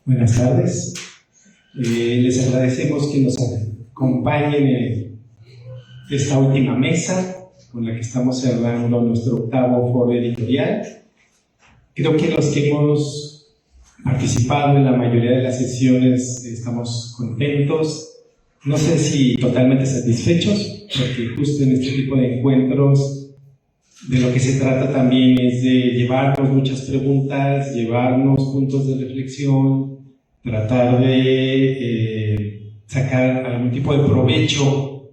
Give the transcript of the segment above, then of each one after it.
Buenas tardes. Les agradecemos que nos acompañen en esta última mesa con la que estamos cerrando nuestro octavo foro editorial. Creo que los que hemos participado en la mayoría de las sesiones estamos contentos. No sé si totalmente satisfechos, porque justo en este tipo de encuentros de lo que se trata también es de llevarnos muchas preguntas, llevarnos puntos de reflexión, tratar de sacar algún tipo de provecho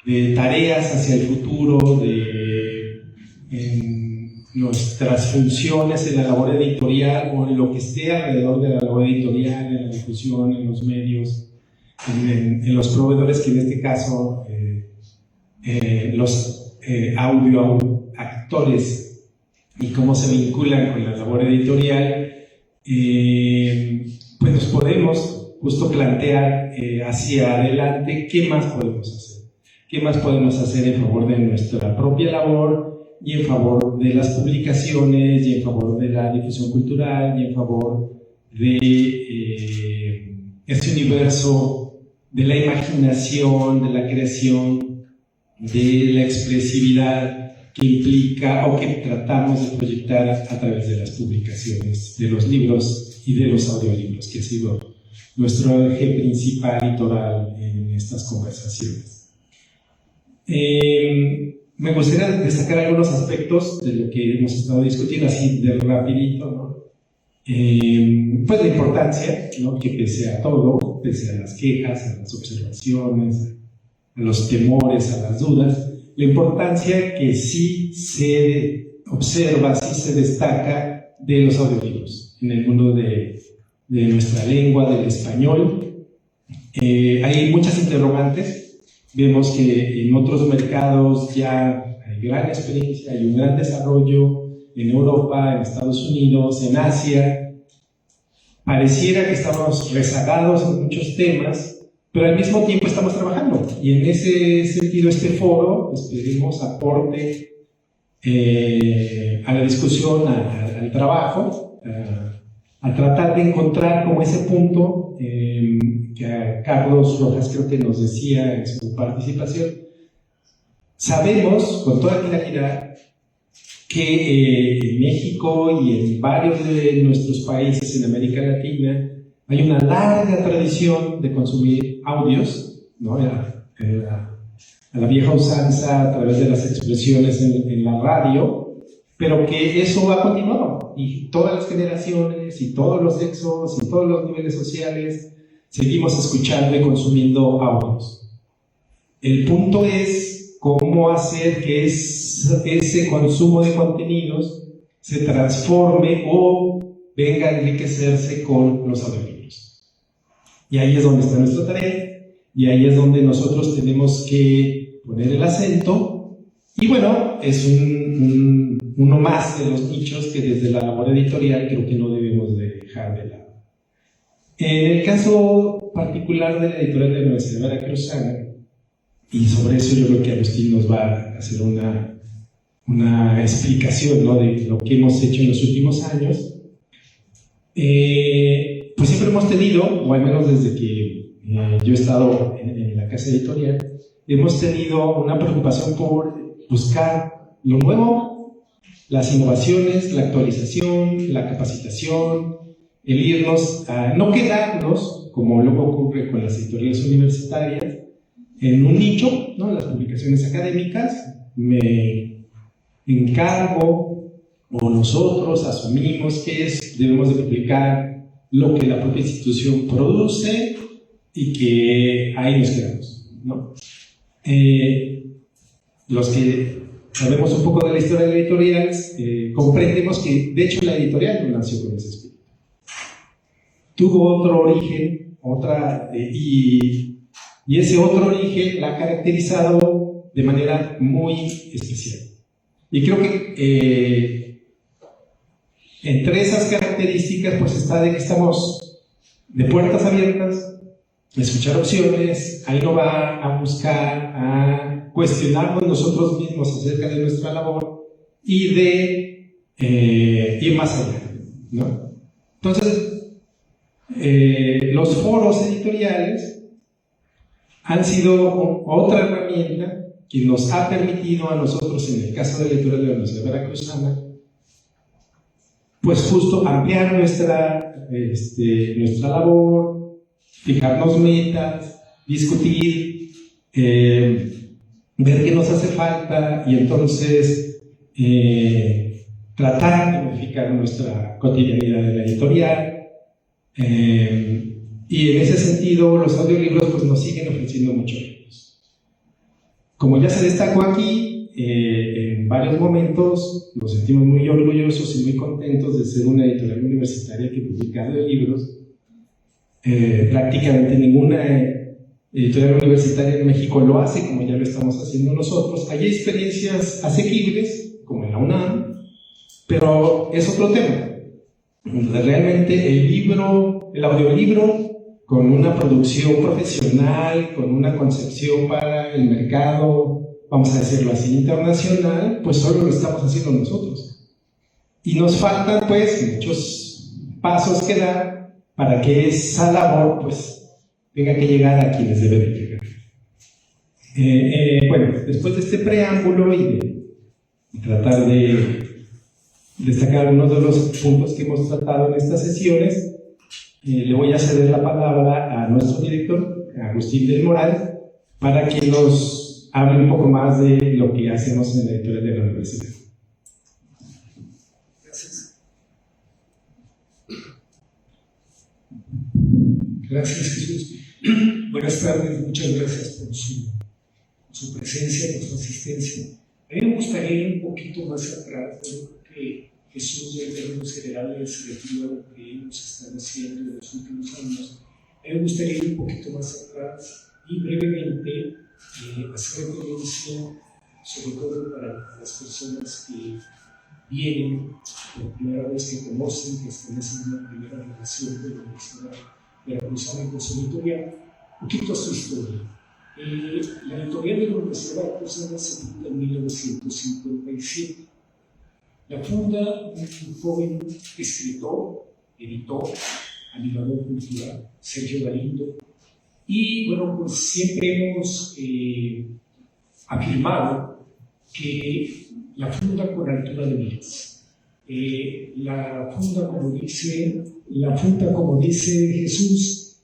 de tareas hacia el futuro, en nuestras funciones en la labor editorial o en lo que esté alrededor de la labor editorial, en la difusión, en los medios, en los proveedores que en este caso los audioactores y cómo se vinculan con la labor editorial, pues nos podemos justo plantear hacia adelante qué más podemos hacer. ¿Qué más podemos hacer en favor de nuestra propia labor y en favor de las publicaciones y en favor de la difusión cultural y en favor de este universo de la imaginación, de la creación, de la expresividad que implica o que tratamos de proyectar a través de las publicaciones, de los libros y de los audiolibros, que ha sido nuestro eje principal y toral en estas conversaciones. Me gustaría destacar algunos aspectos de lo que hemos estado discutiendo, así de rapidito, ¿no? Pues la importancia, ¿no? Que pese a todo, pese a las quejas, a las observaciones, a los temores, a las dudas, la importancia que sí se observa, sí se destaca de los audiolibros en el mundo de nuestra lengua, del español. Hay muchas interrogantes. Vemos que en otros mercados ya hay gran experiencia, hay un gran desarrollo en Europa, en Estados Unidos, en Asia. Pareciera que estamos rezagados en muchos temas, pero al mismo tiempo estamos trabajando, y en ese sentido este foro, esperemos, aporte a la discusión, al trabajo, a tratar de encontrar como ese punto que a Carlos Rojas creo que nos decía en su participación. Sabemos con toda claridad que en México y en varios de nuestros países en América Latina hay una larga tradición de consumir audios, ¿no? A la vieja usanza, a través de las expresiones en la radio, pero que eso ha continuado, y todas las generaciones, y todos los sexos, y todos los niveles sociales, seguimos escuchando y consumiendo audios. El punto es cómo hacer que ese consumo de contenidos se transforme o venga a enriquecerse con los audiolibros. Y ahí es donde está nuestra tarea, y ahí es donde nosotros tenemos que poner el acento. Y bueno, es uno más de los nichos que desde la labor editorial creo que no debemos de dejar de lado. En el caso particular de la editorial de la Universidad Veracruzana, y sobre eso yo creo que Agustín nos va a hacer una explicación, ¿no?, de lo que hemos hecho en los últimos años. Pues siempre hemos tenido, o al menos desde que yo he estado en la casa editorial, hemos tenido una preocupación por buscar lo nuevo, las innovaciones, la actualización, la capacitación, el irnos a no quedarnos, como luego ocurre con las editoriales universitarias, en un nicho, ¿no? Las publicaciones académicas. Me encargo, o nosotros asumimos que debemos de publicar lo que la propia institución produce y que ahí nos quedamos, ¿no? Los que sabemos un poco de la historia de la editorial, comprendemos que de hecho la editorial no nació con ese espíritu. Tuvo otro origen, y ese otro origen la ha caracterizado de manera muy especial. Y creo que entre esas características pues está de que estamos de puertas abiertas, a escuchar opciones, a innovar, a buscar, a cuestionarnos nosotros mismos acerca de nuestra labor y de ir más allá, ¿no? Entonces, los foros editoriales han sido otra herramienta que nos ha permitido a nosotros, en el caso de lectura de la Universidad Veracruzana, pues justo ampliar nuestra labor, fijarnos metas, discutir, ver qué nos hace falta y entonces tratar de modificar nuestra cotidianidad de la editorial. Y en ese sentido, los audiolibros pues, nos siguen ofreciendo muchos retos. Como ya se destacó aquí, en varios momentos nos sentimos muy orgullosos y muy contentos de ser una editorial universitaria que publica audiolibros. Prácticamente ninguna editorial universitaria en México lo hace como ya lo estamos haciendo nosotros. Hay experiencias asequibles, como en la UNAM, pero es otro tema. Realmente el audiolibro con una producción profesional, con una concepción para el mercado, vamos a decirlo así, internacional, pues solo lo estamos haciendo nosotros. Y nos faltan pues muchos pasos que dar para que esa labor pues tenga que llegar a quienes debe de llegar. Bueno, después de este preámbulo y de tratar de destacar algunos de los puntos que hemos tratado en estas sesiones, le voy a ceder la palabra a nuestro director, Agustín del Moral, para que nos hable un poco más de lo que hacemos en la editorial de la universidad. Gracias. Gracias, Jesús. Buenas tardes, muchas gracias por su presencia, por su asistencia. A mí me gustaría ir un poquito más atrás, creo que Jesús ya en términos generales refirió a lo que hemos estado haciendo en los últimos años. A mí me gustaría ir un poquito más atrás y brevemente hacer referencia, sobre todo para las personas que vienen por primera vez, que conocen, que establecen una primera relación de la Universidad Veracruzana con su editorial, un poquito su historia. La editorial de la Universidad Veracruzana se funda en 1957. La funda un joven escritor, editor, animador cultural, Sergio Galindo, y bueno, pues siempre hemos afirmado que la funda con altura de miras. La funda, como dice Jesús,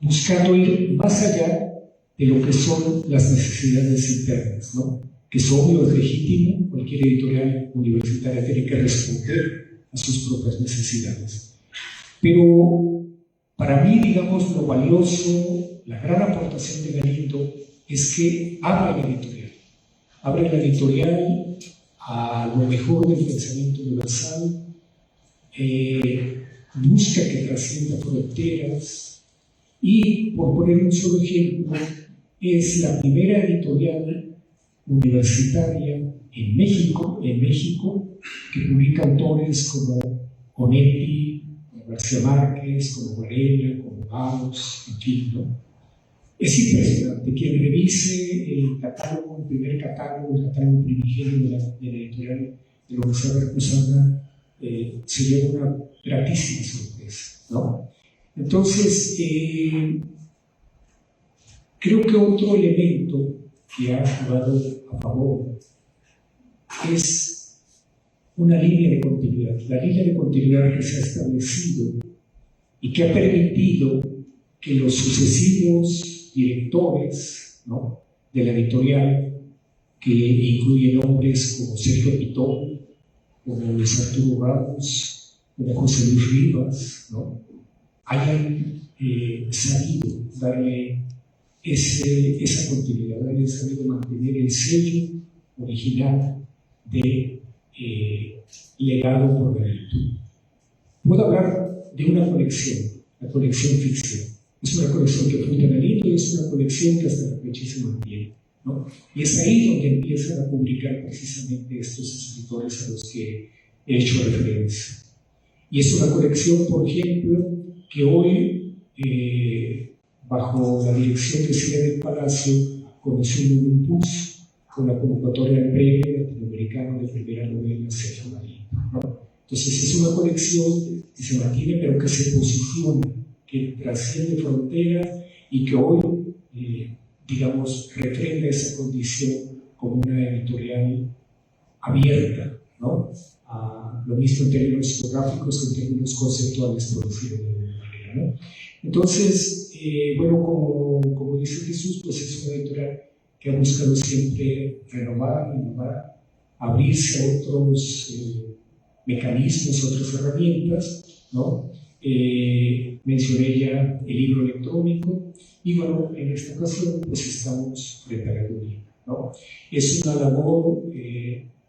buscando ir más allá de lo que son las necesidades internas, ¿no? Que es obvio, es legítimo, cualquier editorial universitaria tiene que responder a sus propias necesidades. Pero para mí, digamos, lo valioso, la gran aportación de Galindo es que abre la editorial a lo mejor del pensamiento universal, busca que trascienda fronteras y, por poner un solo ejemplo, es la primera editorial universitaria en México que publica autores como Onetti, como García Márquez, como Varela, como Gauss, en fin, ¿no? Es impresionante. Quien revise el primer catálogo, el catálogo primigenio de la editorial de la Universidad Veracruzana, se lleva una gratísima sorpresa, ¿no? Entonces, creo que otro elemento que ha jugado a favor es una línea de continuidad. La línea de continuidad que se ha establecido y que ha permitido que los sucesivos directores, ¿no?, de la editorial, que incluyen hombres como Sergio Pitón, como Luis Arturo Ramos, como José Luis Rivas, ¿no?, hayan sabido darle esa continuidad, hayan sabido mantener el sello original de legado por Galindo. Puedo hablar de una colección, la colección ficción. Es una colección que funda Galindo y es una colección que hasta la fecha se mantiene, ¿no? Y es ahí donde empiezan a publicar precisamente estos escritores a los que he hecho referencia. Y es una colección, por ejemplo, que hoy, bajo la dirección de Cine del Palacio, conoció un nuevo impulso con la convocatoria del Premio Latinoamericano de Primera Novela Sergio Galindo, ¿no? Entonces es una colección que se mantiene, pero que se posiciona que trasciende fronteras y que hoy, digamos, refrenda esa condición como una editorial abierta, ¿no? Lo mismo en términos geográficos que en términos conceptuales, por decirlo de alguna manera, ¿no? Entonces, bueno, como dice Jesús, pues es una editorial que ha buscado siempre renovar, innovar, abrirse a otros mecanismos, otras herramientas, ¿no? Mencioné ya el libro electrónico y bueno, en esta ocasión pues estamos preparando un libro, ¿no? Es una labor,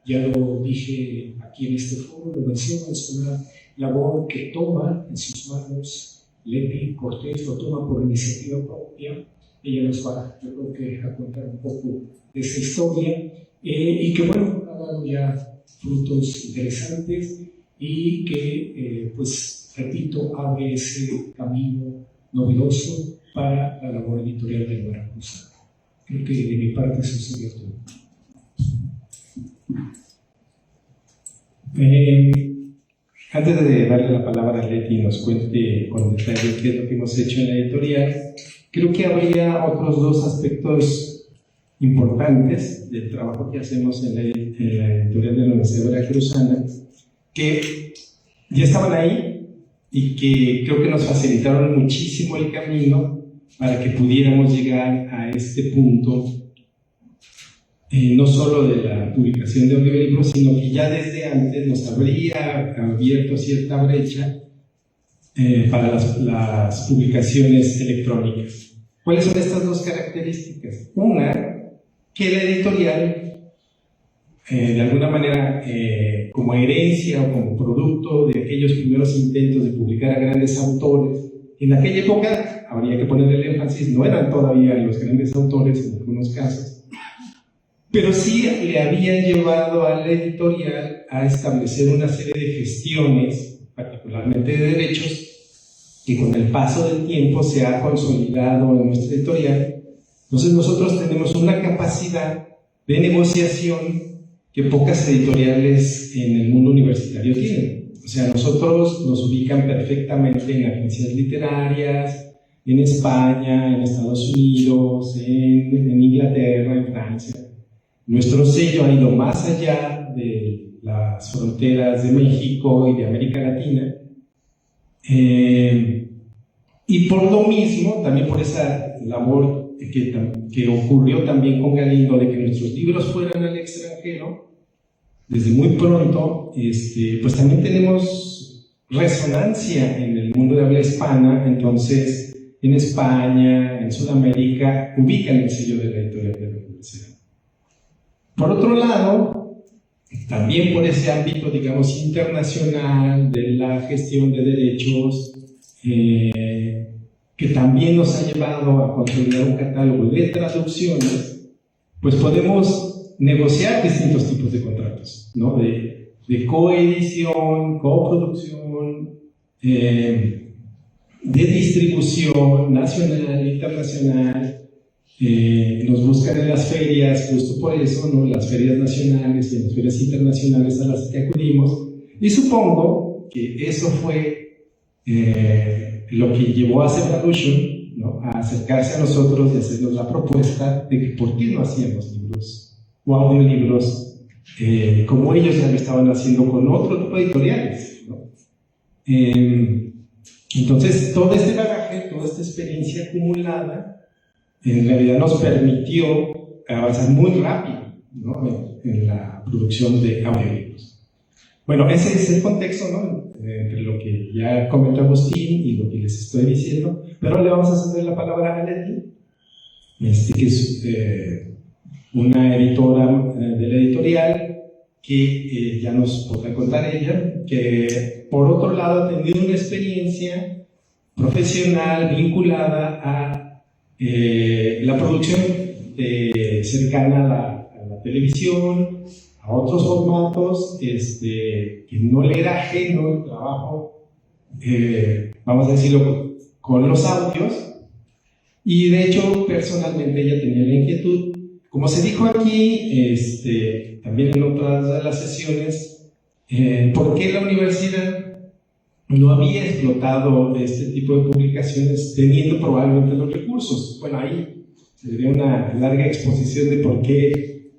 ya lo dije aquí en este foro, lo menciono, es una labor que toma en sus manos Leti Cortés, lo toma por iniciativa propia. Ella nos va, yo creo que, a contar un poco de esta historia y que bueno, ha dado ya frutos interesantes y que, pues, repito, abre ese camino novedoso para la labor editorial de Veracruz. Creo que de mi parte eso sería todo. Antes de darle la palabra a Leti y nos cuente con detalle qué es lo que hemos hecho en la editorial, creo que habría otros dos aspectos importantes del trabajo que hacemos en la editorial de la Universidad Veracruzana, que ya estaban ahí y que creo que nos facilitaron muchísimo el camino para que pudiéramos llegar a este punto, no solo de la publicación de audiolibros, sino que ya desde antes nos habría abierto cierta brecha para las publicaciones electrónicas. ¿Cuáles son estas dos características? Una, que la editorial, de alguna manera, como herencia o como producto de aquellos primeros intentos de publicar a grandes autores, en aquella época, habría que poner el énfasis, no eran todavía los grandes autores en algunos casos, pero sí le habían llevado a la editorial a establecer una serie de gestiones, particularmente de derechos, que con el paso del tiempo se ha consolidado en nuestra editorial. Entonces nosotros tenemos una capacidad de negociación que pocas editoriales en el mundo universitario tienen. O sea, nosotros nos ubican perfectamente en agencias literarias, en España, en Estados Unidos, en Inglaterra, en Francia. Nuestro sello ha ido más allá de las fronteras de México y de América Latina. Y por lo mismo, también por esa labor que ocurrió también con Galindo, de que nuestros libros fueran al extranjero, desde muy pronto, pues también tenemos resonancia en el mundo de habla hispana. Entonces, en España, en Sudamérica, ubican el sello de la editorial de la universidad. Por otro lado, también por ese ámbito, digamos, internacional de la gestión de derechos, que también nos ha llevado a consolidar un catálogo de traducciones, pues podemos negociar distintos tipos de contratos, ¿no? De coedición, coproducción, de distribución nacional, internacional. Nos buscan en las ferias, justo por eso, ¿no? Las ferias nacionales y en las ferias internacionales a las que acudimos. Y supongo que eso fue lo que llevó a Separation, ¿no? A acercarse a nosotros y hacernos la propuesta de que por qué no hacíamos libros o audiolibros como ellos ya lo estaban haciendo con otro tipo de editoriales, ¿no? Entonces, todo este bagaje, toda esta experiencia acumulada, en realidad nos permitió avanzar muy rápido, ¿no? en la producción de audiolibros. Bueno, ese es el contexto, ¿no? Entre lo que ya comentó Agustín y lo que les estoy diciendo, pero le vamos a ceder la palabra a Leti, que es una editora de la editorial, que ya nos podrá contar ella, que por otro lado ha tenido una experiencia profesional vinculada a la producción cercana a la televisión, a otros formatos, que no le era ajeno el trabajo, vamos a decirlo, con los audios, y de hecho personalmente ella tenía la inquietud, como se dijo aquí, también en otras de las sesiones, ¿por qué la universidad no había explotado este tipo de publicaciones teniendo probablemente los recursos. Bueno, ahí se dio una larga exposición de por qué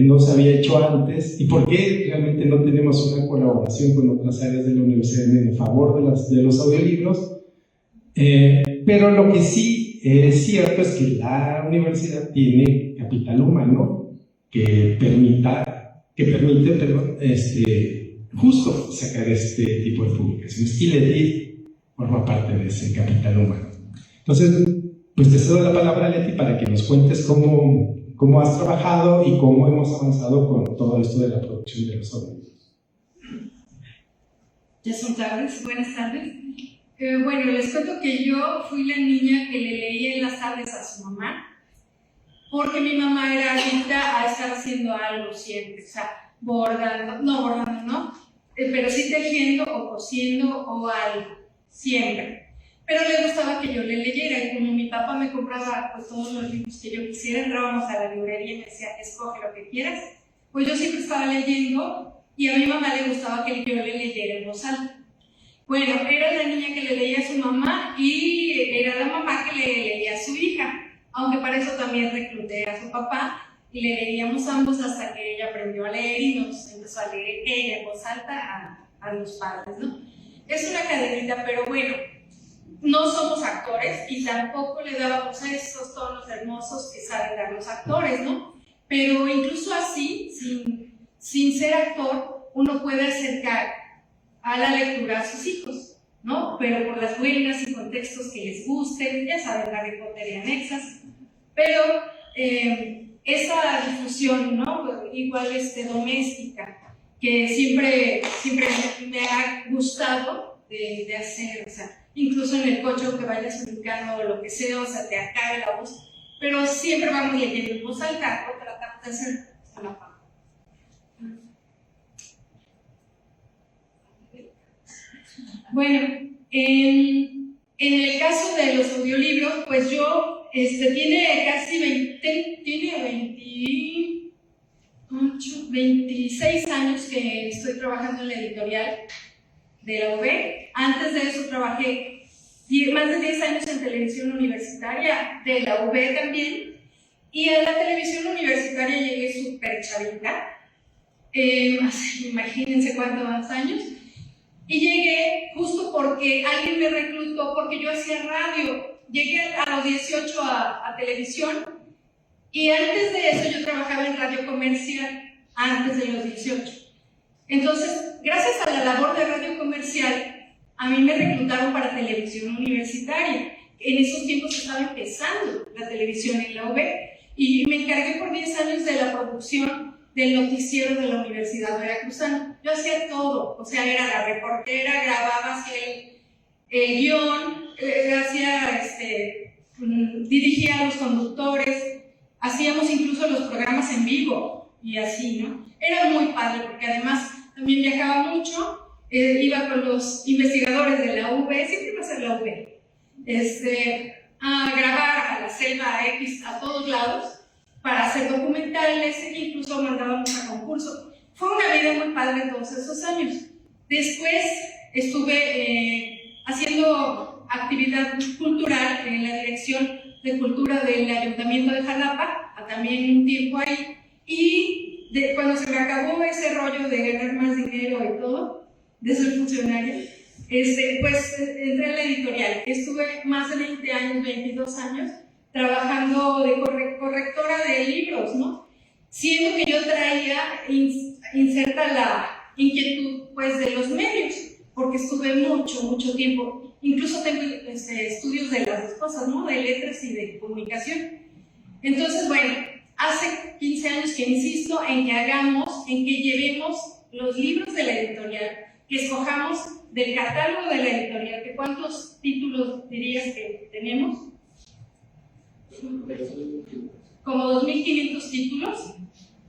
no se había hecho antes y por qué realmente no tenemos una colaboración con otras áreas de la universidad en favor de los audiolibros. Pero lo que sí es cierto es que la universidad tiene capital humano que permite, justo sacar este tipo de publicaciones, y Leti forma parte de ese capital humano. Entonces, pues te cedo la palabra, Leti, para que nos cuentes cómo has trabajado y cómo hemos avanzado con todo esto de la producción de los audiolibros. Ya son tardes, buenas tardes. Bueno, les cuento que yo fui la niña que le leía en las tardes a su mamá, porque mi mamá era adicta a estar haciendo algo siempre, o sea, bordando no, pero sí tejiendo o cosiendo o algo, siempre. Pero le gustaba que yo le leyera, y como mi papá me compraba pues, todos los libros que yo quisiera, entrábamos a la librería y me decía, escoge lo que quieras, pues yo siempre estaba leyendo, y a mi mamá le gustaba que yo le leyera en voz alta. Bueno, era la niña que le leía a su mamá y era la mamá que le leía a su hija, aunque para eso también recluté a su papá y le leíamos ambos hasta que ella aprendió a leer y nos empezó a leer ella en voz alta a los padres, ¿no? Es una cadenita, pero bueno, no somos actores y tampoco le dábamos esos tonos hermosos que saben dar los actores, ¿no? Pero incluso así, sin ser actor, uno puede acercar a la lectura a sus hijos, ¿no? Pero por las buenas y contextos que les gusten, ya saben, Harry Potter y anexas, pero esa difusión, ¿no? Igual doméstica, que siempre me ha gustado de hacer, o sea, incluso en el coche que vayas ubicando o lo que sea, o sea, te acabe la voz, pero siempre vamos leyendo en voz alta, o tratamos de hacer a la par. Bueno, en el caso de los audiolibros, pues yo, tiene casi 26 años que estoy trabajando en la editorial de la UB. Antes de eso trabajé más de 10 años en televisión universitaria de la UB también, y a la televisión universitaria llegué súper chavita, imagínense cuántos años. Y llegué justo porque alguien me reclutó, porque yo hacía radio. Llegué a los 18 a televisión, y antes de eso yo trabajaba en radio comercial, antes de los 18. Entonces, gracias a la labor de radio comercial, a mí me reclutaron para televisión universitaria. En esos tiempos estaba empezando la televisión en la UB, y me encargué por 10 años de la producción del noticiero de la Universidad Veracruzana. Yo hacía todo, o sea, era la reportera, grababa, hacía el guión, dirigía a los conductores, hacíamos incluso los programas en vivo y así, ¿no? Era muy padre porque además también viajaba mucho, iba con los investigadores de la UB, siempre iba a ser la UB, a grabar a la selva X, a todos lados, para hacer documentales, e incluso mandábamos a concurso. Fue una vida muy padre todos esos años. Después estuve haciendo actividad cultural en la Dirección de Cultura del Ayuntamiento de Jalapa, también un tiempo ahí, y cuando se me acabó ese rollo de ganar más dinero y todo, de ser funcionaria, pues entré en la editorial. Estuve más de 20 años, 22 años, trabajando de correctora de libros, ¿no? Siendo que yo traía inserta la inquietud, pues, de los medios, porque estuve mucho tiempo, incluso tengo estudios de las dos cosas, ¿no? De letras y de comunicación. Entonces, bueno, hace 15 años que insisto en que llevemos los libros de la editorial, que escojamos del catálogo de la editorial. ¿Que cuántos títulos dirías que tenemos? Como 2.500 títulos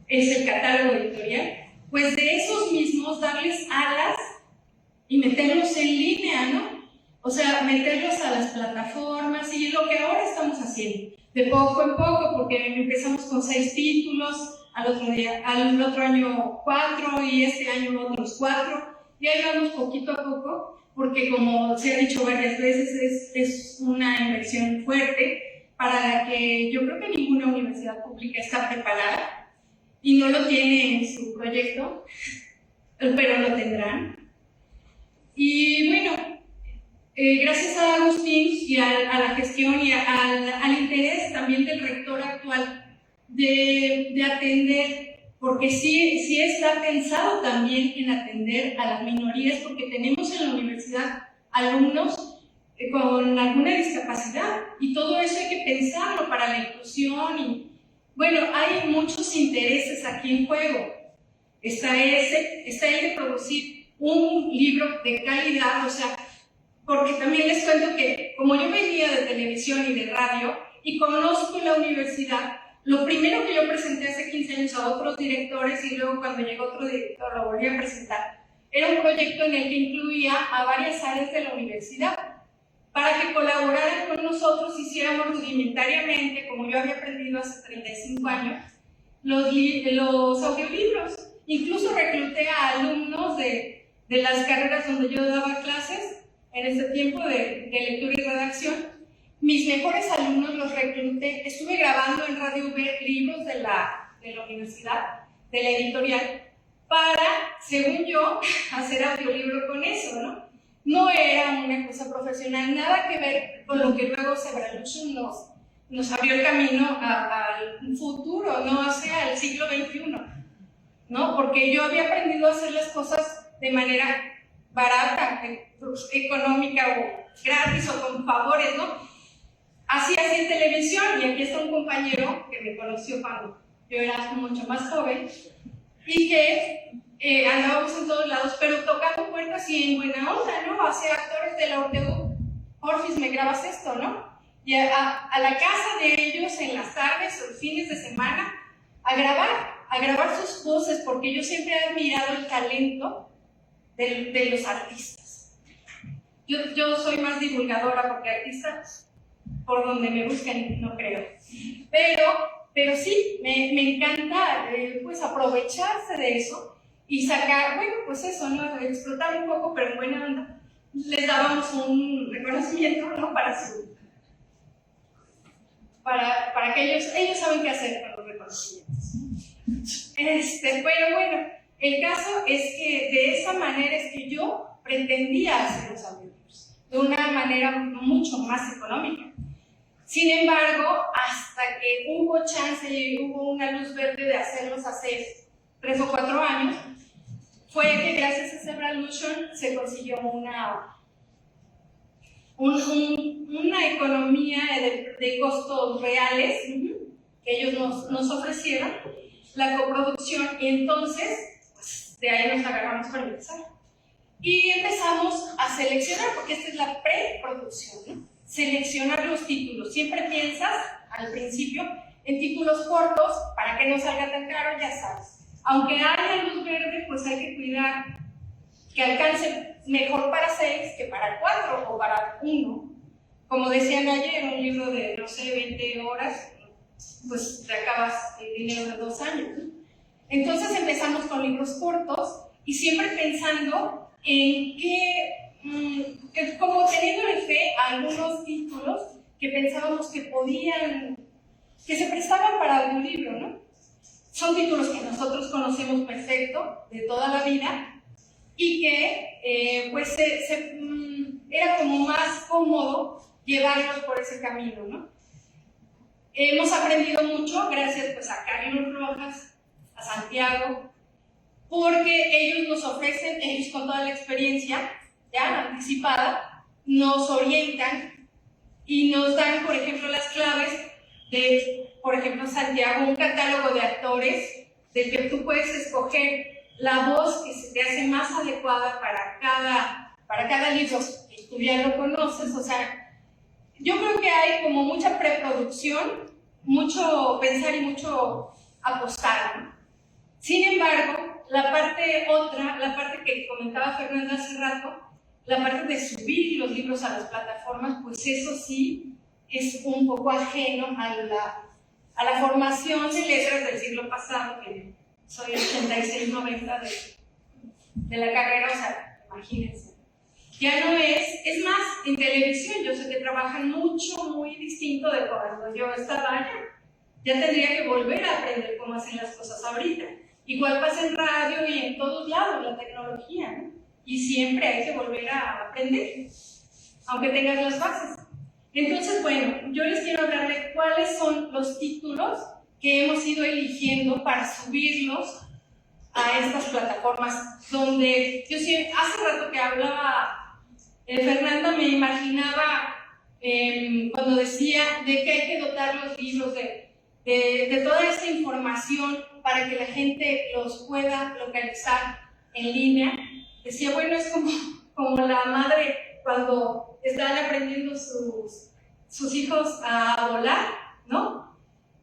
es el catálogo editorial. Pues de esos mismos darles alas y meterlos en línea, ¿no? O sea, meterlos a las plataformas, y lo que ahora estamos haciendo, de poco en poco, porque empezamos con 6 títulos, al otro año 4, y este año otros 4, y ahí vamos poquito a poco, porque como se ha dicho varias veces, es una inversión fuerte para la que yo creo que ninguna universidad pública está preparada y no lo tiene en su proyecto, pero lo tendrán. Y bueno, gracias a Agustín y a la gestión y al interés también del rector actual de atender, porque sí está pensado también en atender a las minorías, porque tenemos en la universidad alumnos con alguna discapacidad y todo eso hay que pensarlo para la inclusión y bueno, hay muchos intereses aquí en juego. Está el de producir un libro de calidad, o sea, porque también les cuento que como yo venía de televisión y de radio y conozco la universidad, lo primero que yo presenté hace 15 años a otros directores y luego cuando llegó otro director lo volví a presentar, era un proyecto en el que incluía a varias áreas de la universidad para que colaboraran con nosotros, hiciéramos rudimentariamente, como yo había aprendido hace 35 años, los audiolibros. Incluso recluté a alumnos de las carreras donde yo daba clases en ese tiempo de lectura y redacción. Mis mejores alumnos los recluté. Estuve grabando en Radio V libros de la universidad, de la editorial, para, según yo, hacer audiolibro con eso, ¿no? No era una cosa profesional, nada que ver con lo que luego Zebralution nos abrió el camino al futuro, no hacia el siglo XXI, ¿no? Porque yo había aprendido a hacer las cosas de manera barata, económica o gratis o con favores, ¿no? Así en televisión, y aquí está un compañero que me conoció cuando yo era mucho más joven y que andábamos en todos lados, pero tocando puertas y en buena onda, ¿no? Hacía actores de la UTU, porfis, me grabas esto, ¿no? Y a la casa de ellos en las tardes o fines de semana a grabar sus voces, porque yo siempre he admirado el talento de los artistas. Yo soy más divulgadora porque artistas, por donde me busquen, no creo. Pero sí, me encanta pues aprovecharse de eso y sacar, bueno, pues eso, ¿no? Explotar un poco, pero en buena onda. Les dábamos un reconocimiento, ¿no? Para que ellos saben qué hacer con los reconocimientos. Pero bueno, el caso es que de esa manera es que yo pretendía hacer los audiolibros, de una manera mucho más económica. Sin embargo, hasta que hubo chance y hubo una luz verde de hacerlos hace 3 o 4 años, fue que gracias a Zebralution se consiguió una economía de costos reales que ellos nos ofrecieron, la coproducción, y entonces pues, de ahí nos agarramos para empezar. Y empezamos a seleccionar, porque esta es la preproducción, ¿no? Seleccionar los títulos. Siempre piensas al principio en títulos cortos para que no salga tan caro, ya sabes. Aunque haya luz verde, pues hay que cuidar que alcance mejor para 6 que para 4 o para 1. Como decían ayer, un libro de, no sé, 20 horas, pues te acabas el dinero de 2 años, ¿no? Entonces empezamos con libros cortos y siempre pensando en que como teniéndole fe a algunos títulos que pensábamos que que se prestaban para un libro, ¿no? Son títulos que nosotros conocemos perfecto de toda la vida y que pues era como más cómodo llevarlos por ese camino, ¿no? Hemos aprendido mucho gracias pues a Carlos Rojas, a Santiago, porque ellos nos ofrecen, ellos con toda la experiencia ya anticipada, nos orientan y nos dan, por ejemplo, las claves de, por ejemplo, Santiago, un catálogo de actores del que tú puedes escoger la voz que se te hace más adecuada para cada libro, que tú ya lo conoces. O sea, yo creo que hay como mucha preproducción, mucho pensar y mucho apostar, ¿no? Sin embargo, la parte que comentaba Fernanda hace rato, la parte de subir los libros a las plataformas, pues eso sí es un poco ajeno a la formación de letras del siglo pasado, que soy 86-90 de la carrera, o sea, imagínense. ya no es más, en televisión yo sé que trabajan mucho, muy distinto de cuando yo estaba allá. Ya tendría que volver a aprender cómo hacen las cosas ahorita. Igual pasa en radio y en todos lados, la tecnología, ¿no? Y siempre hay que volver a aprender, aunque tengas las bases. Entonces, bueno, yo les quiero hablar de cuáles son los títulos que hemos ido eligiendo para subirlos a estas plataformas, donde yo sí, hace rato que hablaba Fernanda, me imaginaba cuando decía de que hay que dotar los libros de toda esta información para que la gente los pueda localizar en línea. Decía, bueno, es como la madre cuando están aprendiendo sus hijos a volar, ¿no?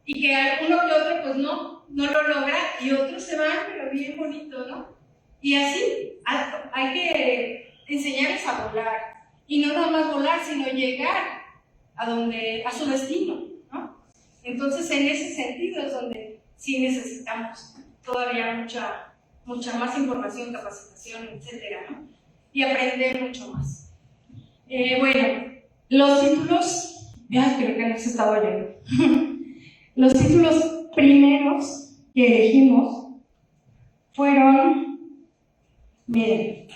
Y que uno que otro pues no lo logra y otros se van, pero bien bonito, ¿no? Y así hay que enseñarles a volar. Y no nada más volar, sino llegar a su destino, ¿no? Entonces, en ese sentido es donde sí necesitamos todavía mucha más información, capacitación, etcétera, ¿no? Y aprender mucho más. Bueno, los títulos, creo que no se estaba oyendo. Los títulos primeros que elegimos fueron, miren,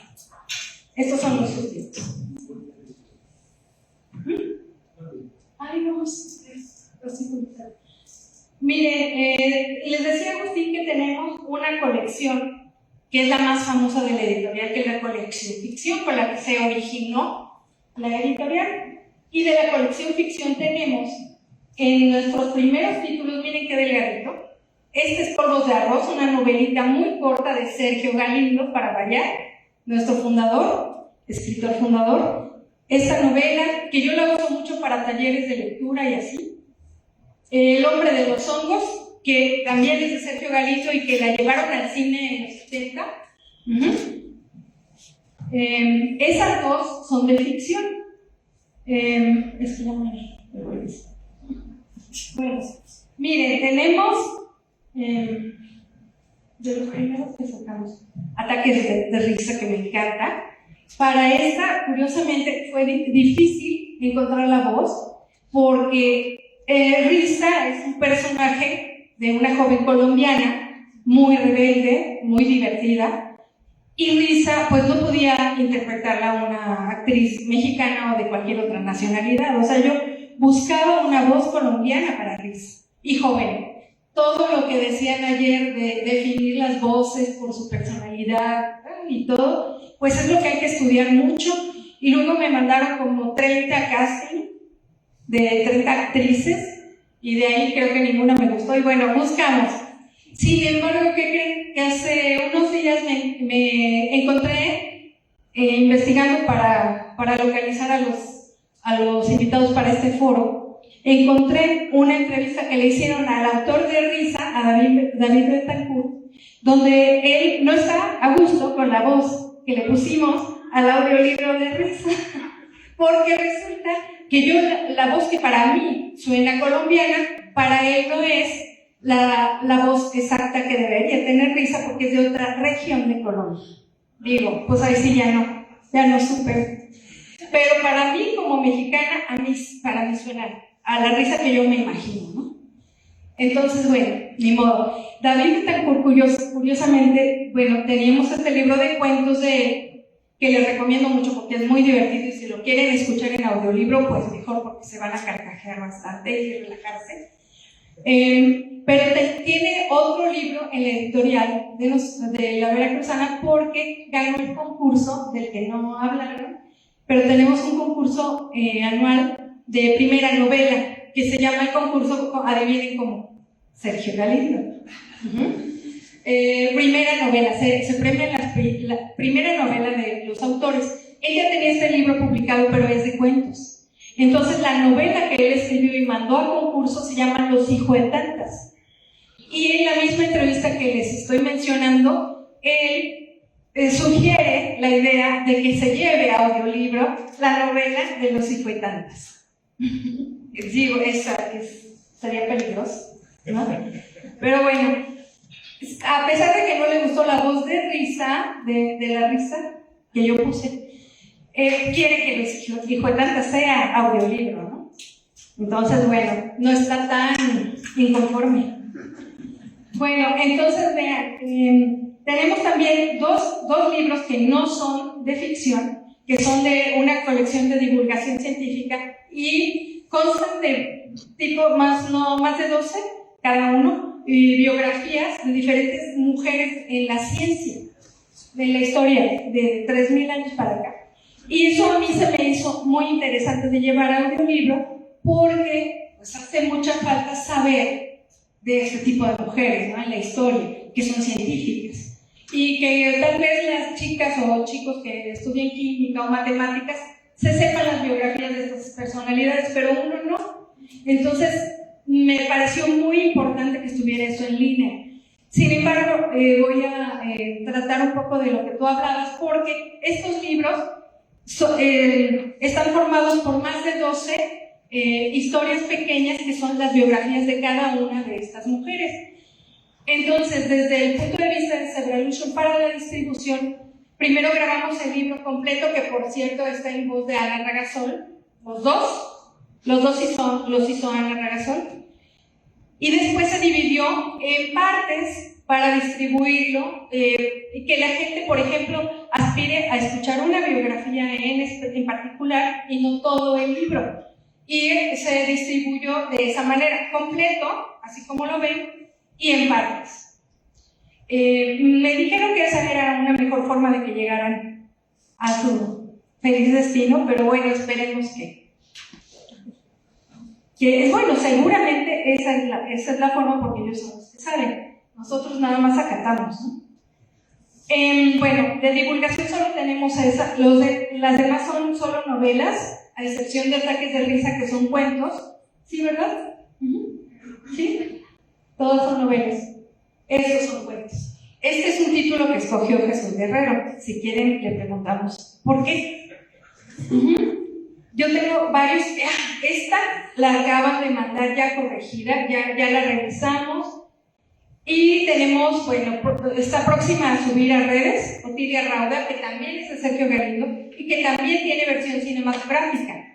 estos son los subtítulos. Ay, no, los títulos. Miren, les decía Agustín que tenemos una colección que es la más famosa de la editorial, que es la colección ficción, con la que se originó la editorial. Y de la colección ficción tenemos en nuestros primeros títulos, miren qué delgadito. Este es Polvos de Arroz, una novelita muy corta de Sergio Galindo, para variar, nuestro fundador, escritor fundador. Esta novela, que yo la uso mucho para talleres de lectura y así. El hombre de los hongos, que también es de Sergio Galindo y que la llevaron al cine en los 70. Esas dos son de ficción. Bueno, miren, tenemos de los primeros que sacamos Ataques de risa, que me encanta. Para esta, curiosamente, fue difícil encontrar la voz, porque Risa es un personaje de una joven colombiana muy rebelde, muy divertida, y Risa pues no podía interpretarla una actriz mexicana o de cualquier otra nacionalidad. O sea, yo buscaba una voz colombiana para Risa, y joven. Todo lo que decían ayer de definir las voces por su personalidad y todo, pues es lo que hay que estudiar mucho. Y luego me mandaron como 30 casting de 30 actrices, y de ahí creo que ninguna me gustó, y bueno, buscamos. Sin embargo, ¿qué creen? Que hace unos días me encontré investigando para localizar a los invitados para este foro. Encontré una entrevista que le hicieron al autor de Risa, a David Betancourt, donde él no está a gusto con la voz que le pusimos al audiolibro de Risa, porque resulta que la voz que para mí suena colombiana, para él no es la voz exacta que debería tener Risa, porque es de otra región de Colombia. Digo, pues ahí sí ya no supe. Pero para mí, como mexicana, para mí suena a la Risa que yo me imagino, ¿no? Entonces, bueno, ni modo. David Betancourt, curiosamente, bueno, teníamos este libro de cuentos de él, que les recomiendo mucho porque es muy divertido, y si lo quieren escuchar en audiolibro, pues mejor, porque se van a carcajear bastante y relajarse. Pero tiene otro libro en la editorial de la Veracruzana, porque ganó el concurso del que no hablaron, pero tenemos un concurso anual de primera novela, que se llama el concurso, adivinen cómo, Sergio Galindo. Primera novela, se premia la primera novela de los autores. Ella tenía este libro publicado, pero es de cuentos. Entonces la novela que él escribió y mandó a concurso se llama Los hijuetantas. Y en la misma entrevista que les estoy mencionando, él sugiere la idea de que se lleve a audiolibro la novela de Los hijuetantas. Digo, sería peligroso, ¿no? Pero bueno, a pesar de que no le gustó la voz de Risa, de la Risa que yo puse, quiere que los hijuetantes sea audiolibro, ¿no? Entonces, bueno, no está tan inconforme. Bueno, entonces vean, tenemos también dos libros que no son de ficción, que son de una colección de divulgación científica y constan de tipo no más de 12 cada uno, y biografías de diferentes mujeres en la ciencia, de la historia, de 3000 años para acá. Y eso a mí se me hizo muy interesante de llevar a audiolibro porque pues, hace mucha falta saber de este tipo de mujeres, ¿no? En la historia, que son científicas. Y que tal vez las chicas o chicos que estudian química o matemáticas se sepan las biografías de estas personalidades, pero uno no. Entonces, me pareció muy importante que estuviera eso en línea. Sin embargo, voy a tratar un poco de lo que tú hablabas, porque estos libros están formados por más de 12 historias pequeñas que son las biografías de cada una de estas mujeres. Entonces, desde el punto de vista de Zebralution para la distribución, primero grabamos el libro completo, que por cierto está en voz de Ana Ragasol, los dos los hizo Ana Ragasol, y después se dividió en partes para distribuirlo, y que la gente, por ejemplo, aspire a escuchar una biografía en particular y no todo el libro. Y se distribuyó de esa manera, completo, así como lo ven, y en partes. Me dijeron que esa era una mejor forma de que llegaran a su feliz destino, pero bueno, esperemos que bueno, seguramente esa es la forma, porque ellos son los que saben. Nosotros nada más acatamos, ¿no? Bueno, de divulgación solo tenemos esa. Las demás son solo novelas, a excepción de Ataques de Risa, que son cuentos. ¿Sí, verdad? ¿Sí? Todos son novelas. Esos son cuentos. Este es un título que escogió Jesús Guerrero. Si quieren, le preguntamos ¿por qué? Yo tengo varios. Esta la acaban de mandar ya corregida, ya la revisamos. Y tenemos, bueno, está próxima a subir a redes, Otilia Rauda, que también es de Sergio Galindo y que también tiene versión cinematográfica.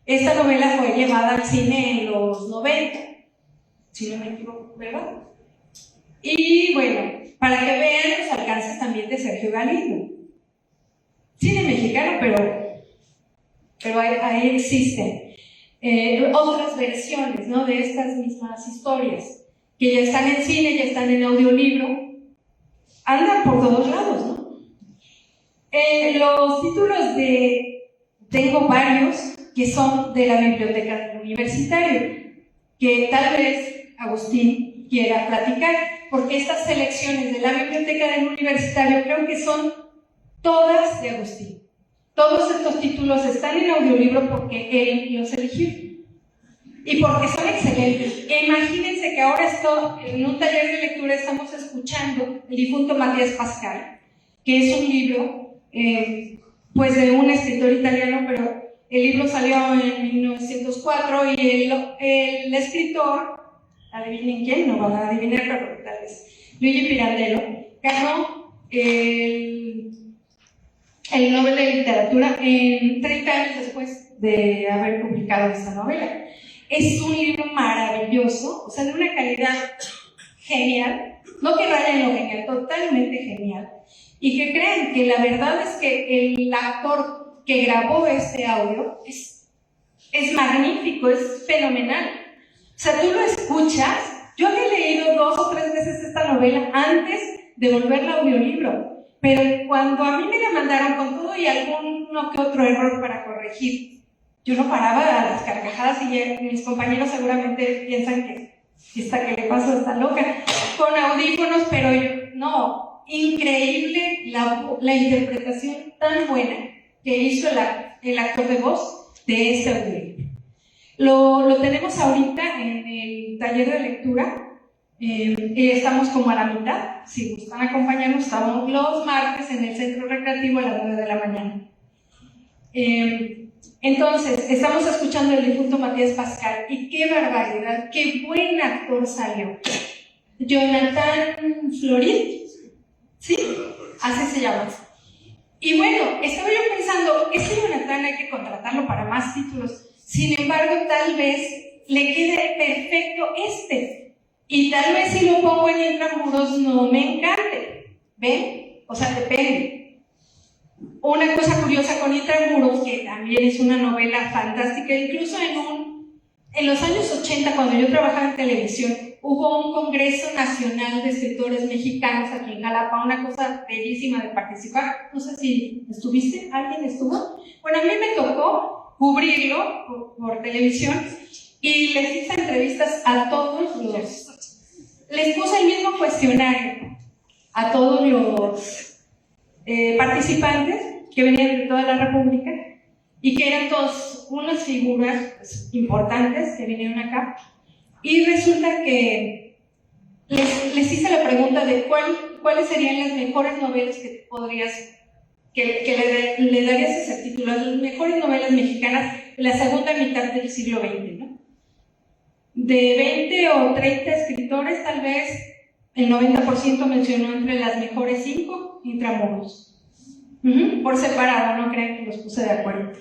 Esta novela fue llevada al cine en los 90, si no me equivoco, ¿verdad? Y bueno, para que vean los alcances también de Sergio Galindo. Cine mexicano, pero ahí existen otras versiones, ¿no? De estas mismas historias, que ya están en cine, ya están en audiolibro, andan por todos lados, ¿no? Los títulos tengo varios que son de la biblioteca del universitario, que tal vez Agustín quiera platicar, porque estas selecciones de la biblioteca del universitario creo que son todas de Agustín. Todos estos títulos están en audiolibro porque él los eligió. Y porque son excelentes. Imagínense que ahora en un taller de lectura estamos escuchando El difunto Matías Pascal, que es un libro pues de un escritor italiano, pero el libro salió en 1904 y el escritor, adivinen quién, no van a adivinar, pero tal vez Luigi Pirandello, ganó el Nobel de Literatura en 30 años después de haber publicado esta novela. Es un libro maravilloso, o sea, de una calidad genial, no que raya en lo genial, totalmente genial. Y que crean que la verdad es que el actor que grabó este audio es magnífico, es fenomenal. O sea, tú lo escuchas. Yo había leído 2 o 3 veces esta novela antes de volverla a audiolibro, pero cuando a mí me la mandaron con todo y alguno que otro error para corregir, yo no paraba a las carcajadas y mis compañeros seguramente piensan que esta que le pasó está loca, con audífonos, pero yo, no, increíble la interpretación tan buena que hizo el actor de voz de este audiolibro. Lo tenemos ahorita en el taller de lectura, estamos como a la mitad. Si gustan acompañarnos, estamos los martes en el centro recreativo a las 9 de la mañana. Entonces, estamos escuchando El difunto Matías Pascal y qué barbaridad, qué buen actor salió. Jonathan Florit, ¿sí? Así se llama. Y bueno, estaba yo pensando, este Jonathan hay que contratarlo para más títulos. Sin embargo, tal vez le quede perfecto este. Y tal vez si lo pongo en Intramuros no me encante. ¿Ven? O sea, depende. Una cosa curiosa con Intramuros, que también es una novela fantástica, incluso en los años 80, cuando yo trabajaba en televisión, hubo un Congreso Nacional de Escritores Mexicanos aquí en Jalapa, una cosa bellísima de participar. No sé si estuviste, ¿alguien estuvo? Bueno, a mí me tocó cubrirlo por televisión y les hice entrevistas a todos los... Les puse el mismo cuestionario a todos los participantes que venían de toda la República y que eran todos unas figuras pues, importantes que vinieron acá. Y resulta que les hice la pregunta de cuáles serían las mejores novelas que podrías, que le darías ese título, las mejores novelas mexicanas de la segunda mitad del siglo XX, ¿no? De 20 o 30 escritores, tal vez el 90% mencionó entre las mejores 5 Intramuros. Por separado, no crean que los puse de acuerdo.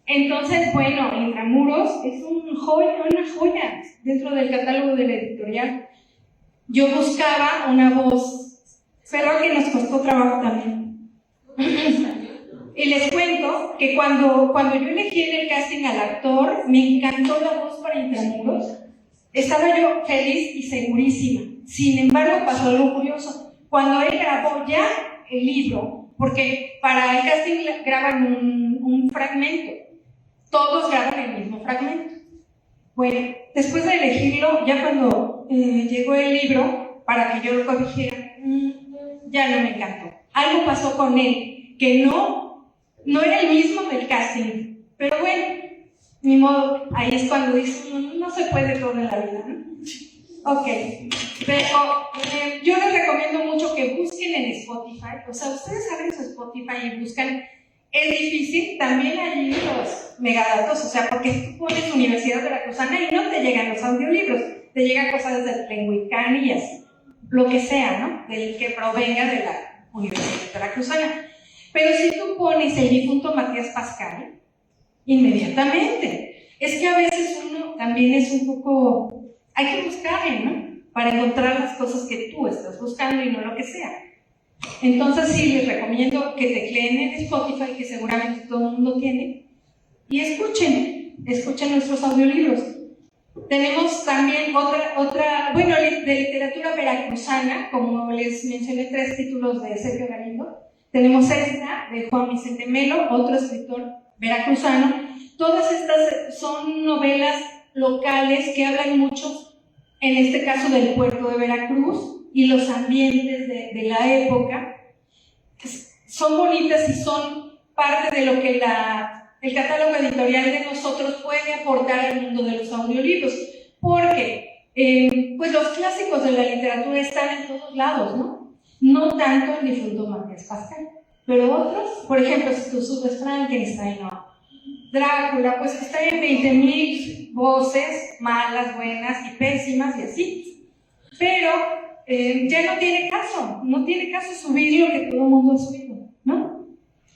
Entonces, bueno, Intramuros es una joya dentro del catálogo de la editorial. Yo buscaba una voz, pero que nos costó trabajo también. Y les cuento que cuando yo elegí en el casting al actor, me encantó la voz para Intramuros. Estaba yo feliz y segurísima. Sin embargo, pasó algo curioso. Cuando él grabó ya el libro, porque para el casting graban un fragmento, todos graban el mismo fragmento. Bueno, después de elegirlo, ya cuando llegó el libro, para que yo lo corrigiera, ya no me encantó. Algo pasó con él, que no era el mismo del casting. Pero bueno, ni modo, ahí es cuando dices, no se puede todo en la vida, ¿no? Ok, pero yo les recomiendo mucho que busquen en Spotify. O sea, ustedes abren su Spotify y buscan. Es difícil, también hay los megadatos, o sea, porque tú pones Universidad Veracruzana y no te llegan los audiolibros, te llegan cosas del Tlenhuicán y así, lo que sea, ¿no? Del que provenga de la Universidad Veracruzana. Pero si tú pones el difunto Matías Pascal, inmediatamente. Es que a veces uno también es un poco... Hay que buscarle, ¿no? Para encontrar las cosas que tú estás buscando y no lo que sea. Entonces sí, les recomiendo que tecleen en Spotify, que seguramente todo el mundo tiene, y escuchen nuestros audiolibros. Tenemos también bueno, de literatura veracruzana, como les mencioné 3 títulos de Sergio Galindo. Tenemos esta de Juan Vicente Melo, otro escritor veracruzano. Todas estas son novelas locales que hablan mucho, en este caso del puerto de Veracruz y los ambientes de la época. Son bonitas y son parte de lo que el catálogo editorial de nosotros puede aportar al mundo de los audiolibros, porque pues los clásicos de la literatura están en todos lados, ¿no? No tanto el difunto Matías Pascal, pero otros, por ejemplo, si tú subes Frankenstein o Drácula, pues está en 20,000 voces, malas, buenas y pésimas y así. Pero ya no tiene caso subir lo que todo el mundo ha subido, ¿no?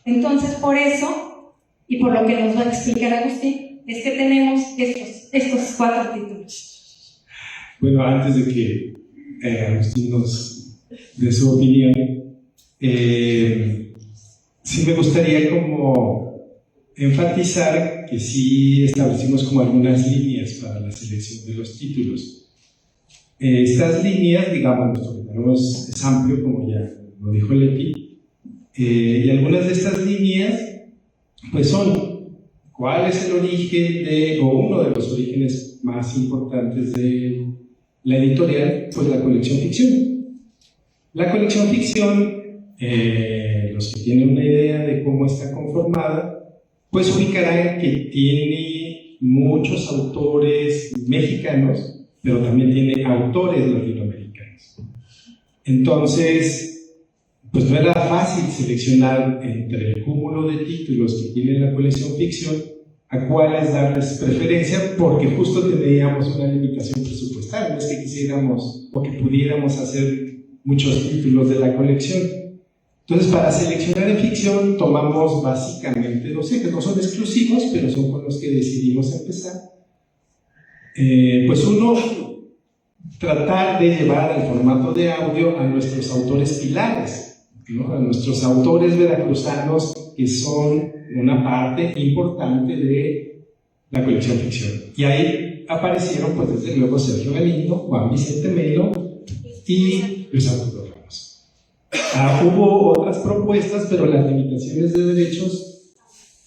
Entonces, por eso, y por lo que nos va a explicar Agustín, es que tenemos estos 4 títulos. Bueno, antes de que Agustín nos dé su opinión, sí me gustaría como enfatizar que sí establecimos como algunas líneas para la selección de los títulos. Estas líneas, digamos, nuestro catálogo es amplio, como ya lo dijo Leti, y algunas de estas líneas pues son cuál es el origen o uno de los orígenes más importantes de la editorial, pues la colección ficción. La colección ficción, los que tienen una idea de cómo está conformada, pues ubicarán que tiene muchos autores mexicanos, pero también tiene autores latinoamericanos. Entonces, pues no era fácil seleccionar entre el cúmulo de títulos que tiene la colección ficción a cuáles darles preferencia, porque justo teníamos una limitación presupuestal. No es que quisiéramos o que pudiéramos hacer muchos títulos de la colección. Entonces, para seleccionar en ficción tomamos básicamente dos ejes, no son exclusivos, pero son con los que decidimos empezar. Pues uno, tratar de llevar al formato de audio a nuestros autores pilares, ¿no? A nuestros autores veracruzanos que son una parte importante de la colección ficción. Y ahí aparecieron, pues desde luego, Sergio Galindo, Juan Vicente Melo y Luis Arturo Ramos. Hubo otras propuestas, pero las limitaciones de derechos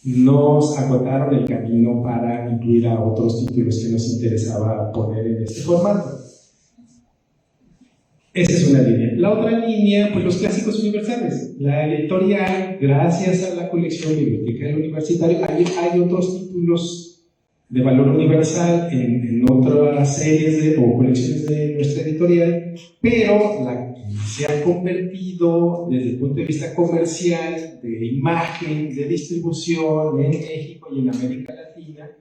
nos agotaron el camino para incluir a otros títulos que nos interesaba poner en este formato. Esa es una línea. La otra línea, pues los clásicos universales. La editorial, gracias a la colección Biblioteca del Universitario, hay otros títulos de valor universal en otras series o colecciones de nuestra editorial, pero la que se ha convertido desde el punto de vista comercial, de imagen, de distribución en México y en América Latina,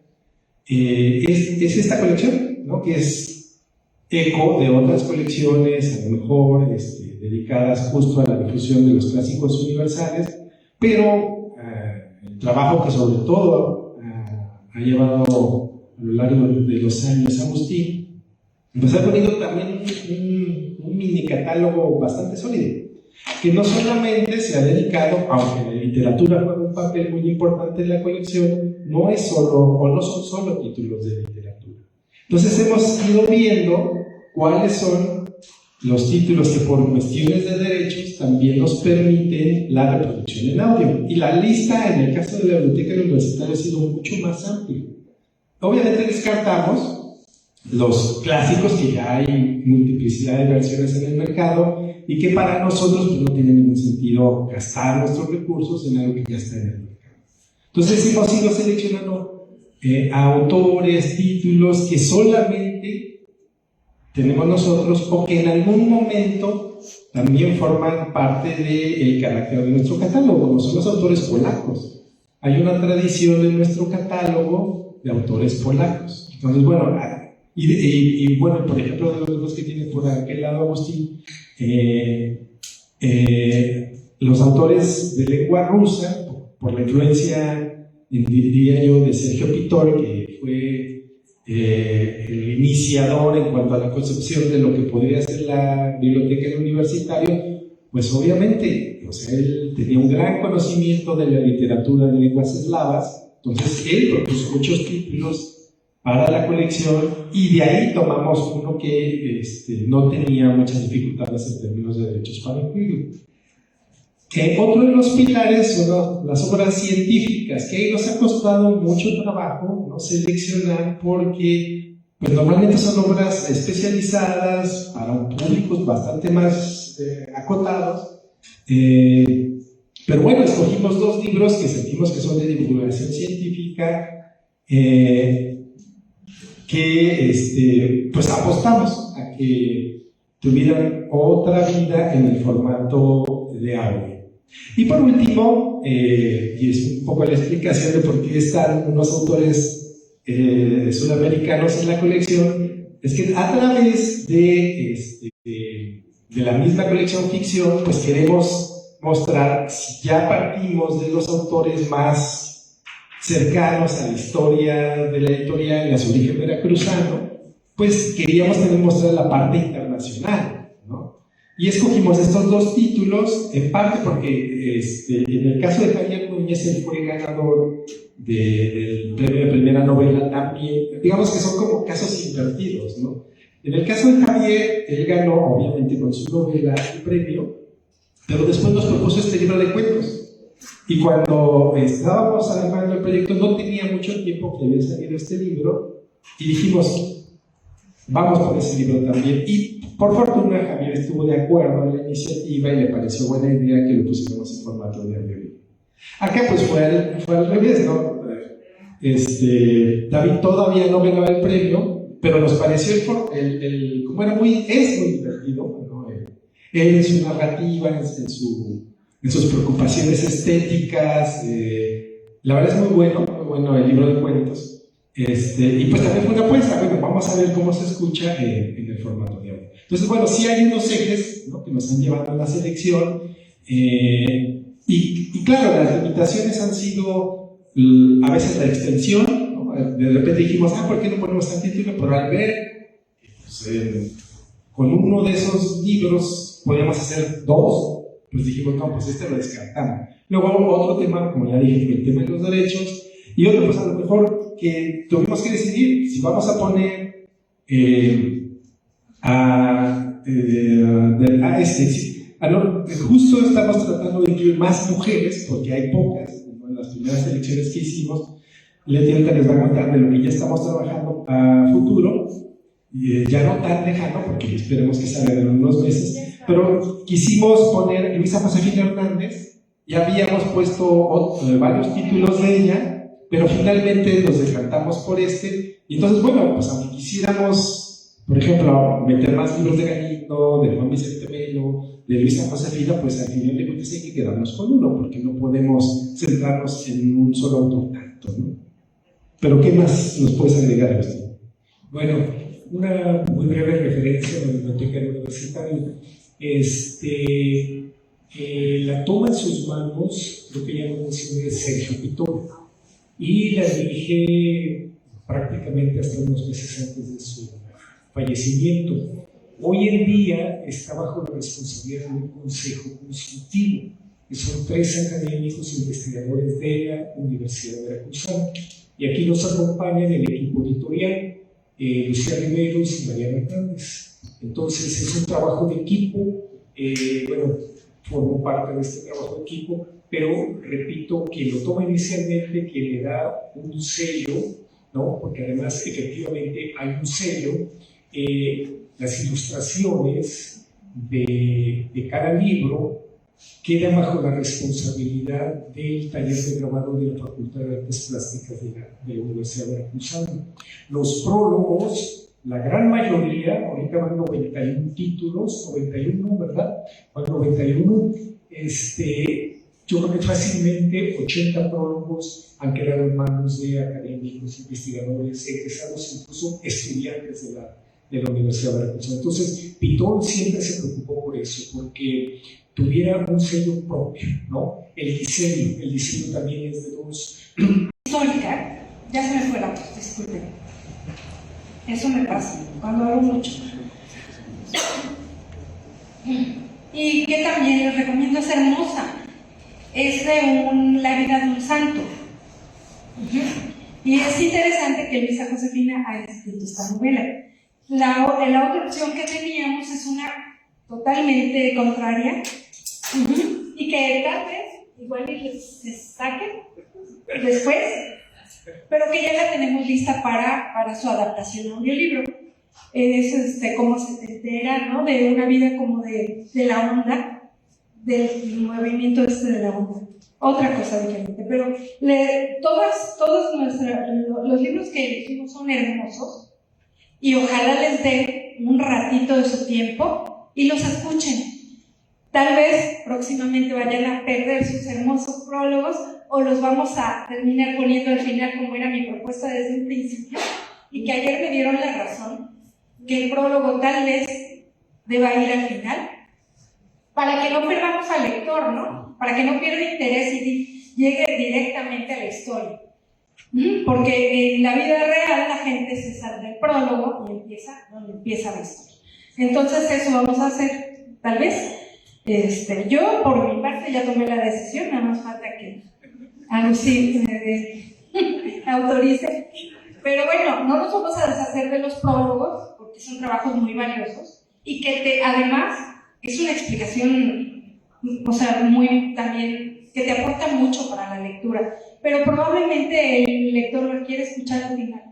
es esta colección, ¿no? Que es eco de otras colecciones, a lo mejor dedicadas justo a la difusión de los clásicos universales, pero el trabajo que sobre todo ha llevado a lo largo de los años Agustín, pues ha ponido también un mini catálogo bastante sólido, que no solamente se ha dedicado, aunque la literatura juega un papel muy importante en la colección, no es solo, o no son solo títulos de literatura. Entonces hemos ido viendo cuáles son los títulos que por cuestiones de derechos también nos permiten la reproducción en audio. Y la lista, en el caso de la Biblioteca Universitaria, ha sido mucho más amplia. Obviamente descartamos los clásicos, que ya hay multiplicidad de versiones en el mercado y que para nosotros pues, no tiene ningún sentido gastar nuestros recursos en algo que ya está en el mercado. Entonces hemos ido seleccionando autores, títulos que solamente tenemos nosotros o que en algún momento también forman parte del carácter de nuestro catálogo, como son los autores polacos. Hay una tradición en nuestro catálogo de autores polacos. Entonces, bueno, bueno, por ejemplo, de los libros que tiene por aquel lado Agustín, los autores de lengua rusa, por la influencia, diría yo, de Sergio Pitor, que fue el iniciador en cuanto a la concepción de lo que podría ser la biblioteca del universitario, pues obviamente, o sea, él tenía un gran conocimiento de la literatura de lenguas eslavas, entonces él propuso muchos títulos para la colección y de ahí tomamos uno que no tenía muchas dificultades en términos de derechos para incluirlo. Otro de los pilares son las obras científicas, que ahí nos ha costado mucho trabajo, ¿no?, seleccionar, porque pues, normalmente son obras especializadas para públicos bastante más acotados, pero bueno, escogimos dos libros que sentimos que son de divulgación científica, que pues apostamos a que tuvieran otra vida en el formato de audio. Y por último, y es un poco la explicación de por qué están unos autores sudamericanos en la colección, es que a través de la misma colección ficción, pues queremos mostrar, si ya partimos de los autores más cercanos a la historia de la editorial y a su origen veracruzano, pues queríamos también mostrar la parte internacional, ¿no? Y escogimos estos dos títulos, en parte porque en el caso de Javier Núñez, él fue ganador del premio de primera novela también. Digamos que son como casos invertidos, ¿no? En el caso de Javier, él ganó, obviamente, con su novela el premio, pero después nos propuso este libro de cuentos. Y cuando estábamos armando el proyecto, no tenía mucho tiempo que había salido este libro, y dijimos, vamos por ese libro también. Y por fortuna, Javier estuvo de acuerdo en la iniciativa y le pareció buena idea que lo pusiéramos en formato de audio. Acá pues fue al revés, ¿no? David todavía no ganaba el premio, pero nos pareció como era es muy divertido, ¿no? Él en su narrativa, en sus preocupaciones estéticas, la verdad es muy bueno el libro de cuentos. Y pues también fue una apuesta, bueno, vamos a ver cómo se escucha en el formato de audio. Entonces, bueno, sí hay unos ejes, ¿no?, que nos han llevado a la selección, Y claro, las limitaciones han sido a veces la extensión, ¿no? De repente dijimos, ¿por qué no ponemos tal título? Pero al ver, pues, con uno de esos libros podíamos hacer dos, pues dijimos, no, pues este lo descartamos. Luego otro tema, como ya dije, el tema de los derechos, y otro, pues a lo mejor que tuvimos que decidir si vamos a poner justo estamos tratando de incluir más mujeres, porque hay pocas, en las primeras elecciones que hicimos. Leti ahorita les va a contar de lo que ya estamos trabajando a futuro, ya no tan lejano, porque esperemos que salga en unos meses, pero quisimos poner Luisa Josefina Hernández, ya habíamos puesto varios títulos de ella, pero finalmente nos decantamos por este, y entonces, bueno, pues aunque quisiéramos, por ejemplo, meter más libros de Galindo, de Juan Vicente Melo, de Luisa Josefina, pues al final de cuentas hay que quedarnos con uno, porque no podemos centrarnos en un solo autor tanto, ¿no? Pero ¿qué más nos puedes agregar, Agustín? Bueno, una muy breve referencia a la biblioteca universitaria. La toma en sus manos, creo que ya lo mencioné, es Sergio Pitón, y la dirige prácticamente hasta unos meses antes de su fallecimiento. Hoy en día está bajo la responsabilidad de un consejo consultivo, que son 3 académicos investigadores de la Universidad de Veracruzana. Y aquí nos acompañan el equipo editorial, Lucía Riveros y Mariana Hernández. Entonces es un trabajo de equipo, formo parte de este trabajo de equipo, pero repito, quien lo toma inicialmente, quien le da un sello, ¿no? Porque además efectivamente hay un sello, las ilustraciones de cada libro quedan bajo la responsabilidad del taller de grabado de la Facultad de Artes Plásticas de la Universidad de Veracruzana. Los prólogos, la gran mayoría, ahorita van 91 títulos, 91, ¿verdad? Van 91, yo creo que fácilmente 80 prólogos han quedado en manos de académicos, investigadores, egresados, incluso estudiantes de la Universidad de Veracruzana. Entonces, Pitón siempre se preocupó por eso, porque tuviera un sello propio, ¿no? El diseño también es de dos. Histórica, ya se me fue la voz, disculpen. Eso me pasa cuando hablo mucho. Y que también les recomiendo, es hermosa. Es de la vida de un santo. Y es interesante que Luisa Josefina haya escrito esta novela. La otra opción que teníamos es una totalmente contraria, y que tal vez igual se saque después, pero que ya la tenemos lista para su adaptación a audiolibro. Es como setentera, ¿no? De una vida como de la onda, del movimiento de la onda. Otra cosa diferente, pero todos los libros que elegimos son hermosos, y ojalá les dé un ratito de su tiempo y los escuchen. Tal vez próximamente vayan a perder sus hermosos prólogos, o los vamos a terminar poniendo al final, como era mi propuesta desde un principio, y que ayer me dieron la razón, que el prólogo tal vez deba ir al final, para que no perdamos al lector, ¿no? Para que no pierda interés y llegue directamente a la historia. Porque en la vida real la gente se salta el prólogo y empieza donde empieza la historia. Entonces eso vamos a hacer, tal vez. Yo por mi parte ya tomé la decisión, nada más falta que Agustín me autorice. Pero bueno, no nos vamos a deshacer de los prólogos, porque son trabajos muy valiosos, y que además es una explicación, o sea, muy también, que te aporta mucho para la lectura, pero probablemente el lector lo quiere escuchar al final.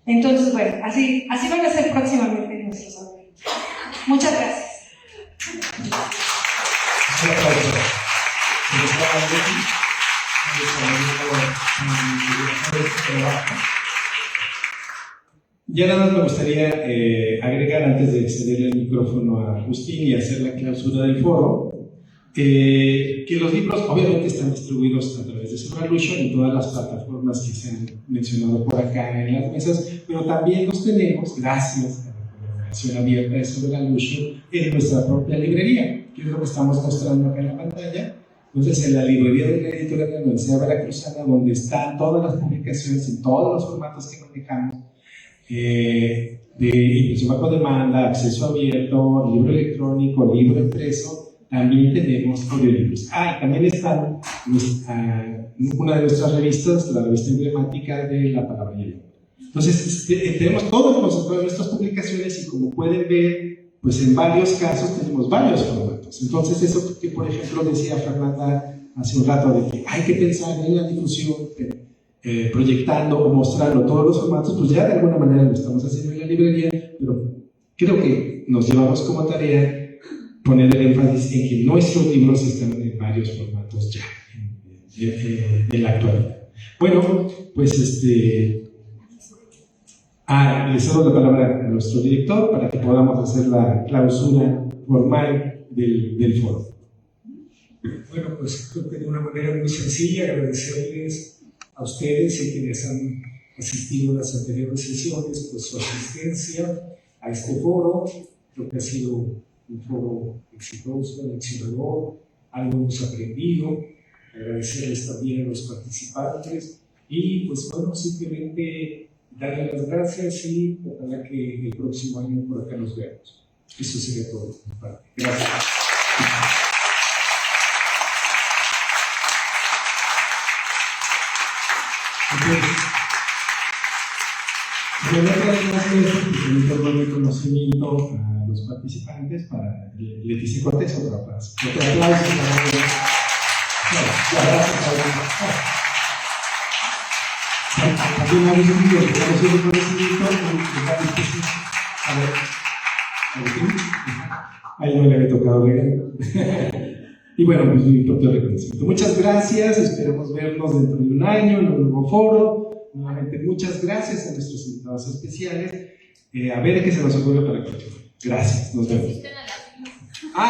Entonces, bueno, así van a ser próximamente nuestros autores. Muchas gracias. Ya nada más me gustaría agregar, antes de ceder el micrófono a Agustín y hacer la clausura del foro, que los libros obviamente están distribuidos a través de Solution en todas las plataformas que se han mencionado por acá en las mesas, pero también los tenemos, gracias a la versión abierta de Soberalution en nuestra propia librería, que es lo que estamos mostrando acá en la pantalla. Entonces, en la librería de la editorial de la Universidad Veracruzana, donde están todas las publicaciones en todos los formatos que manejamos, de impresión bajo demanda, acceso abierto, libro electrónico, libro impreso, también tenemos audiolibros. Y también está una de nuestras revistas, la revista emblemática de La Palabra y el Hombre. Entonces, tenemos todo el concepto de nuestras publicaciones y como pueden ver, pues en varios casos tenemos varios formatos. Entonces, eso que por ejemplo decía Fernanda hace un rato, de que hay que pensar en la difusión, proyectando o mostrando todos los formatos, pues ya de alguna manera lo estamos haciendo en la librería, pero creo que nos llevamos como tarea poner el énfasis en que nuestros libros están en varios formatos ya, en la actualidad. Bueno, pues le cedo la palabra a nuestro director para que podamos hacer la clausura formal del foro. Bueno, pues creo que de una manera muy sencilla agradecerles a ustedes y quienes han asistido a las anteriores sesiones, pues su asistencia a este foro. Creo que ha sido un foro exitoso, leccionador, algo hemos aprendido. Agradecerles también a los participantes y pues bueno, simplemente darles las gracias y ojalá que el próximo año por acá nos veamos. Eso sería todo. Gracias. Bueno, gracias por el reconocimiento a los participantes para Leticia Cortés, otro aplauso. Otro aplauso para ella. También ha recibido el reconocimiento ahí no le había tocado leer. Y bueno, pues mi propio reconocimiento. Muchas gracias, esperemos vernos dentro de un año en un nuevo foro. Nuevamente, muchas gracias a nuestros invitados especiales. A ver qué se nos ocurre para el próximo. Gracias, nos vemos.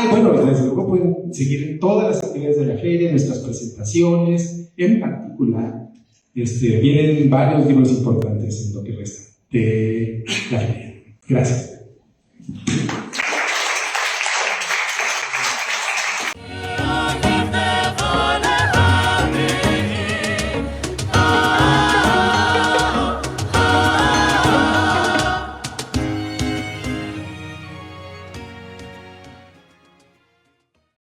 Bueno, desde luego pueden seguir en todas las actividades de la feria, nuestras presentaciones, en particular. Vienen varios libros importantes en lo que resta de la feria. Gracias.